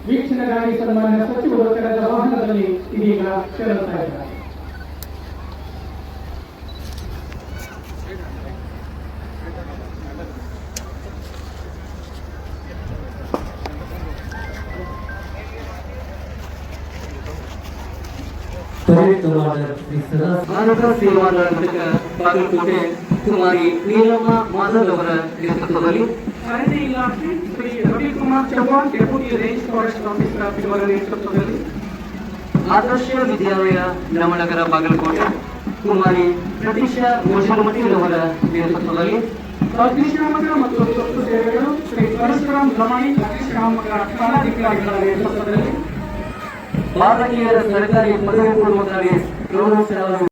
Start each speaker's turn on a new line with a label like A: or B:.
A: ವೀಕ್ಷಣೆಗಾಗಿ ಸನ್ಮಾನ್ಯ ಸಚಿವರು ಕಳೆದ ವಾಹನದಲ್ಲಿ ಇದೀಗ ಸೇರುತ್ತಾ ಇದ್ದಾರೆ.
B: ಮಾನವ ಸೇವಾದಳ ಘಟಕ ಬಾಗಲಕೋಟೆ ಕುಮಾರಿ ನೀಲಮ್ಮ ಮಾಧವ್ ಅವರ ನೇತೃತ್ವದಲ್ಲಿ
A: ಅರಣ್ಯ ಇಲಾಖೆ Shri Ravikumar Chauhan deputy range forest officer ಇವರ ನೇತೃತ್ವದಲ್ಲಿ
B: ಆದರ್ಶ ವಿದ್ಯಾಲಯ ನವನಗರ ಬಾಗಲಕೋಟೆ ಕುಮಾರಿ ಪ್ರತೀಶಾ ಮೋಶನಮಠಿಯವರ ನೇತೃತ್ವದಲ್ಲಿ
A: ಅಗ್ನಿಶಾಮಕ ಮತ್ತು ತುರ್ತು ಸೇವೆಗಳು ಶ್ರೀ ಪರಶುರಾಮ್ ಲಮಾಣಿ ಅಗ್ನಿಶಾಮಕ ಠಾಣಾಧಿಕಾರಿಗಳ ನೇತೃತ್ವದಲ್ಲಿ
B: ಬಾಲಕಿಯರ ಸರ್ಕಾರಿ ಪದವಿ ಪೂರ್ವ ಕಾಲೇಜು